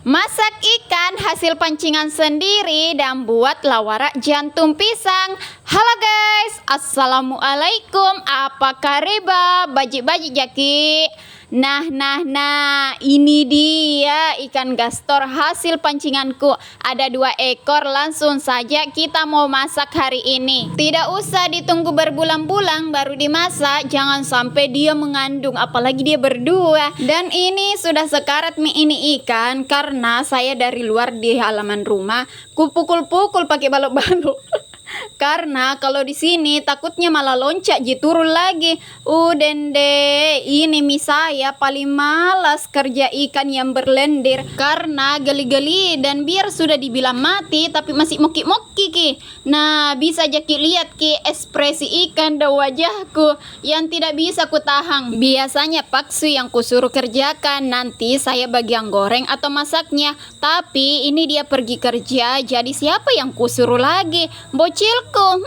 Masak ikan hasil pancingan sendiri dan buat lawara jantung pisang. Halo guys, assalamualaikum. Apa kabar? Baji-baji jaki. Nah, ini dia ikan gastor hasil pancinganku. Ada 2 ekor, langsung saja kita mau masak hari ini. Tidak usah ditunggu berbulan-bulan baru dimasak, jangan sampai dia mengandung, apalagi dia berdua. Dan ini sudah sekarat mie ini ikan, karena saya dari luar di halaman rumah, kupukul-pukul pakai balok-balok. Karena kalau di sini takutnya malah loncat turun lagi. Dende, ini mie saya paling malas kerja ikan yang berlendir karena geli-geli, dan biar sudah dibilang mati tapi masih moki-moki ki. Nah, bisa jaki lihat ki ekspresi ikan dan wajahku yang tidak bisa ku tahan. Biasanya paksu yang kusuruh kerjakan, nanti saya bagian goreng atau masaknya. Tapi ini dia pergi kerja, jadi siapa yang kusuruh lagi? Bocilku,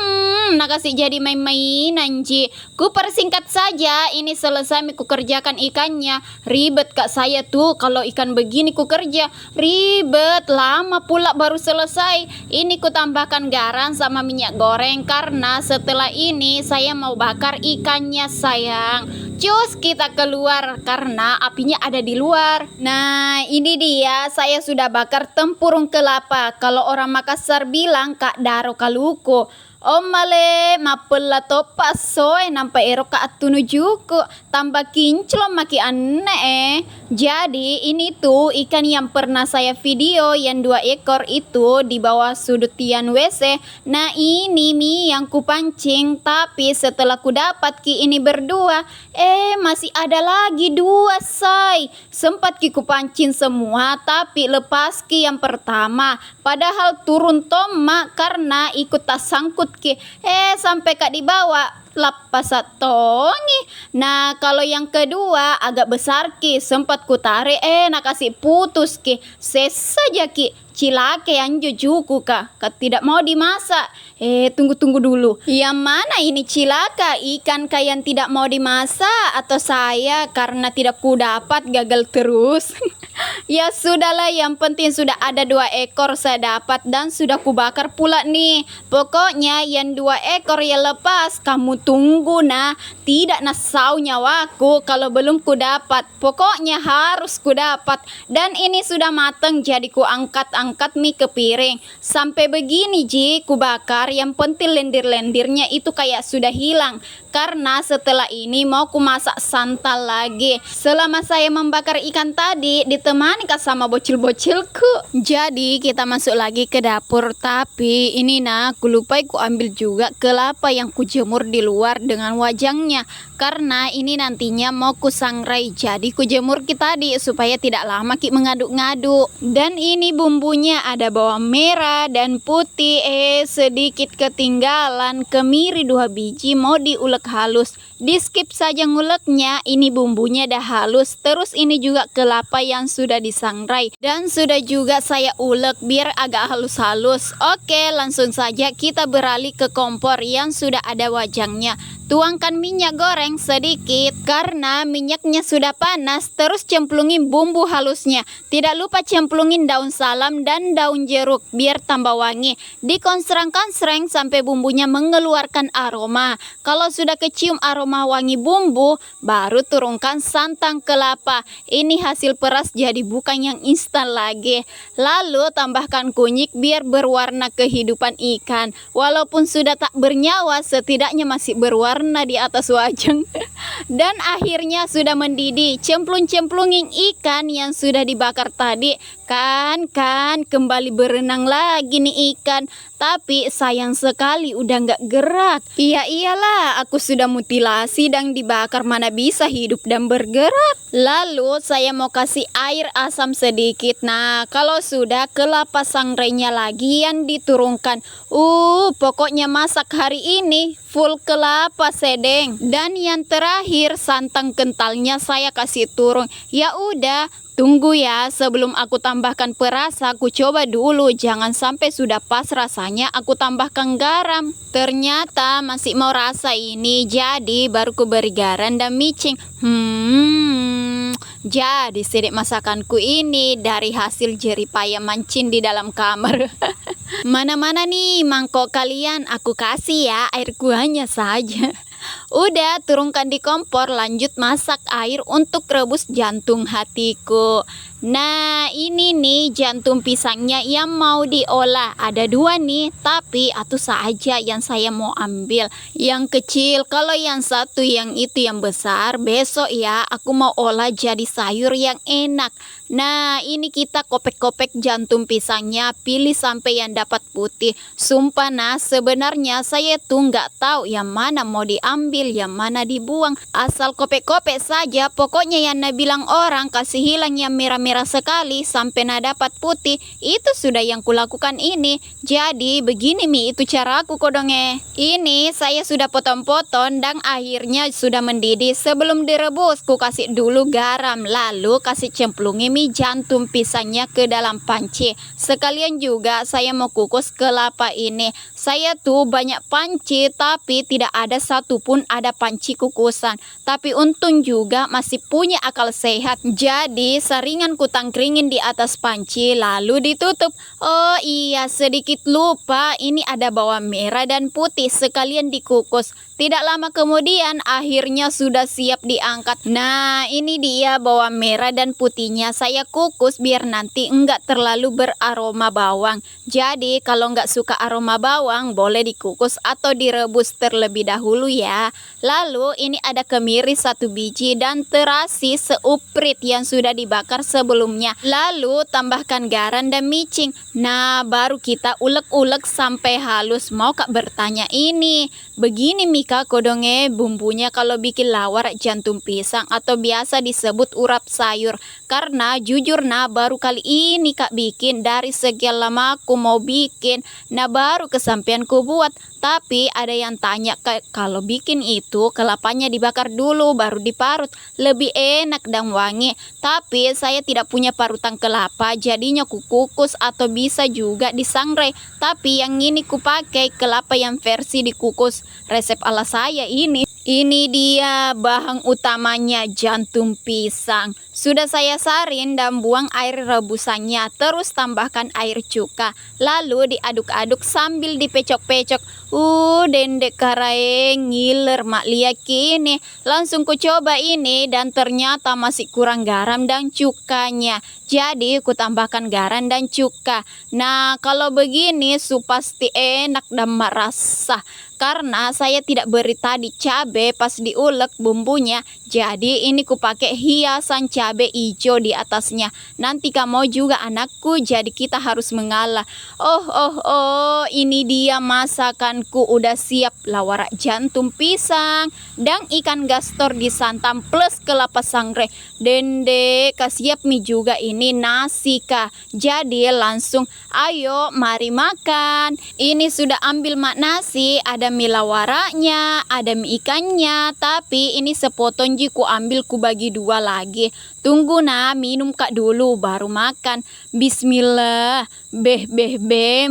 nak kasih jadi main-mainan ji. Ku persingkat saja, ini selesai ku kerjakan ikannya. Ribet kak saya tuh kalau ikan begini ku kerja. Ribet, lama pula baru selesai. Ini ku tambahkan garam sama minyak goreng karena setelah ini saya mau bakar ikannya sayang. Cus, kita keluar karena apinya ada di luar. Nah, ini dia, saya sudah bakar tempurung kelapa. Kalau orang Makassar bilang kak daro kaluko. Male mapela topa soy nampai ero ka atunu juku tambah kinclong maki aneh. Jadi ini tuh ikan yang pernah saya video yang 2 ekor itu di bawah sudut tian WC. Nah, ini mie yang kupancing, tapi setelah ku dapat ki ini berdua, masih ada lagi 2 say. Sempat ki kupancing semua tapi lepas ki yang pertama, padahal turun toma karena ikut tas sangkut ki. Sampai kak dibawa lapas tongi. Nah, kalau yang kedua agak besar ki, sempat ku tarik nak kasih putus ki. Saja ki cilake yang jujuku kak tidak mau dimasak. Tunggu dulu. Yang mana ini cilaka? Ikan yang tidak mau dimasak atau saya karena tidak ku dapat gagal terus? Ya sudahlah, yang penting sudah ada 2 ekor saya dapat dan sudah ku bakar pula nih. Pokoknya yang 2 ekor ya lepas, kamu tunggu nah. Tidak nasau nyawaku kalau belum ku dapat. Pokoknya harus ku dapat. Dan ini sudah mateng, jadi ku angkat mie ke piring. Sampai begini ji ku bakar, yang penting lendir-lendirnya itu kayak sudah hilang. Karena setelah ini mau ku masak santan lagi. Selama saya membakar ikan tadi ditemani kak sama bocil-bocilku. Jadi kita masuk lagi ke dapur. Tapi ini nah, ku lupa ku ambil juga kelapa yang ku jemur di luar dengan wajangnya. Karena ini nantinya mau ku sangrai, jadi ku jemur kita tadi supaya tidak lama ki mengaduk-ngaduk. Dan ini bumbunya ada bawang merah dan putih. Sedikit ketinggalan kemiri 2 biji mau diulek halus. Di skip saja nguleknya, ini bumbunya dah halus. Terus ini juga kelapa yang sudah disangrai dan sudah juga saya ulek biar agak halus-halus. Oke, langsung saja kita beralih ke kompor yang sudah ada wajangnya. Tuangkan minyak goreng sedikit karena minyaknya sudah panas. Terus cemplungin bumbu halusnya. Tidak lupa cemplungin daun salam dan daun jeruk biar tambah wangi. Dikonsrang-konsreng sampai bumbunya mengeluarkan aroma. Kalau sudah kecium aroma wangi bumbu, baru turunkan santan kelapa. Ini hasil peras jadi bukan yang instan lagi. Lalu tambahkan kunyit biar berwarna kehidupan ikan. Walaupun sudah tak bernyawa, setidaknya masih berwarna di atas wajang. Dan akhirnya sudah mendidih. Cemplung-cemplungin ikan yang sudah dibakar tadi. Kan kembali berenang lagi nih ikan. Tapi sayang sekali udah nggak gerak. Iyalah, aku sudah mutilasi dan dibakar, mana bisa hidup dan bergerak. Lalu saya mau kasih air asam sedikit. Nah, kalau sudah kelapa sangrainya lagi yang diturunkan. Pokoknya masak hari ini full kelapa sedeng. Dan yang terakhir santan kentalnya saya kasih turun. Ya udah, tunggu ya, sebelum aku tambahkan perasa, aku coba dulu. Jangan sampai sudah pas rasanya aku tambahkan garam. Ternyata masih mau rasa ini, jadi baru ku beri garam dan micin. Jadi sidik masakanku ini dari hasil jeripaya mancing di dalam kamar. Mana-mana nih mangkok kalian, aku kasih ya air kuahnya saja. Udah, turunkan di kompor, lanjut masak air untuk rebus jantung hatiku. Nah, ini nih jantung pisangnya yang mau diolah. Ada dua nih, tapi satu saja yang saya mau ambil. Yang kecil, kalau yang satu yang itu yang besar, besok ya aku mau olah jadi sayur yang enak. Nah, ini kita kopek-kopek jantung pisangnya, pilih sampai yang dapat putih. Sumpah nah, sebenarnya saya tuh nggak tahu yang mana mau diambil, yang mana dibuang. Asal kopek-kopek saja, pokoknya yang nah bilang orang kasih hilang yang merah-merah sekali sampai nah dapat putih. Itu sudah yang kulakukan ini. Jadi begini mi itu cara aku kodonge. Ini saya sudah potong-potong dan akhirnya sudah mendidih. Sebelum direbus, ku kasih dulu garam, lalu kasih cemplungi mie jantung pisangnya ke dalam panci. Sekalian juga saya mau kukus kelapa ini. Saya tuh banyak panci tapi tidak ada satupun ada panci kukusan. Tapi untung juga masih punya akal sehat. Jadi saringan ku tangkringin di atas panci lalu ditutup. Oh iya, sedikit lupa, ini ada bawang merah dan putih sekalian dikukus. Tidak lama kemudian akhirnya sudah siap diangkat. Nah, ini dia bawang merah dan putihnya saya kukus biar nanti enggak terlalu beraroma bawang. Jadi kalau enggak suka aroma bawang boleh dikukus atau direbus terlebih dahulu ya. Lalu ini ada kemiri 1 biji dan terasi seuprit yang sudah dibakar sebelumnya. Lalu tambahkan garam dan micin. Nah, baru kita ulek-ulek sampai halus. Mau kak bertanya ini, begini Mika kodonge bumbunya kalau bikin lawar jantung pisang atau biasa disebut urap sayur. Karena jujur nah baru kali ini kak bikin, dari sekian lama aku mau bikin. Nah baru kesampean ku buat. Tapi ada yang tanya kalau bikin itu kelapanya dibakar dulu baru diparut, lebih enak dan wangi. Tapi saya tidak punya parutan kelapa, jadinya ku kukus atau bisa juga disangrai. Tapi yang ini ku pakai kelapa yang versi dikukus, resep ala saya ini. Ini dia bahan utamanya, jantung pisang. Sudah saya saring dan buang air rebusannya, terus tambahkan air cuka. Lalu diaduk-aduk sambil dipecok-pecok. Dendek karae ngiler mak lihat kini. Langsung ku coba ini dan ternyata masih kurang garam dan cukanya. Jadi ku tambahkan garam dan cuka. Nah kalau begini su pasti enak dan merasa. Karena saya tidak beri tadi cabai pas diulek bumbunya. Jadi ini ku pakai hiasan cabai hijau di atasnya. Nanti kamu juga anakku, jadi kita harus mengalah. Oh, ini dia masakanku udah siap. Lawar jantung pisang dan ikan gastor disantam plus kelapa sangrai. Dende kasiap mie juga ini nasi kah. Jadi langsung ayo mari makan. Ini sudah ambil mak nasi, ada mie lawaranya, ada mie ikannya, tapi ini sepotong ku ambil ku bagi dua lagi. Tunggu nah, minum kak dulu baru makan. Bismillah.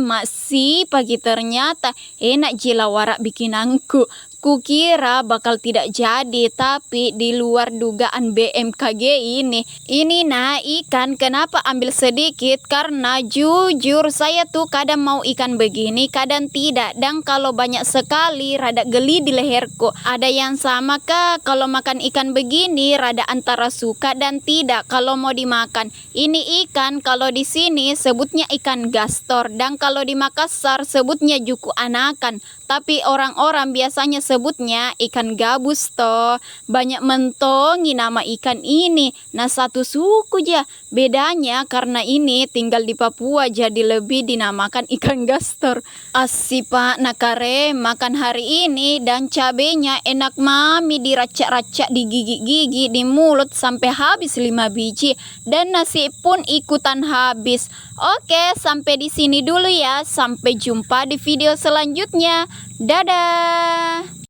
Masih pagi ternyata enak jilawara bikinanku. Kukira bakal tidak jadi, tapi di luar dugaan BMKG ini. Ini nah ikan kenapa ambil sedikit? Karena jujur saya tuh kadang mau ikan begini, kadang tidak. Dan kalau banyak sekali rada geli di leherku. Ada yang sama kah? Kalau makan ikan begini rada antara suka dan tidak kalau mau dimakan. Ini ikan kalau di sini sebutnya ikan gastor dan kalau di Makassar sebutnya juku anakan. Tapi orang-orang biasanya sebutnya ikan gabus toh. Banyak mentongi nama ikan ini. Nah satu suku aja. Bedanya karena ini tinggal di Papua jadi lebih dinamakan ikan gastor. Asipa nakare makan hari ini dan cabenya enak mami diracak-racak di gigi-gigi di mulut sampai habis 5 biji. Dan nasi pun ikutan habis. Oke, sampai di sini dulu ya. Sampai jumpa di video selanjutnya. Dadah.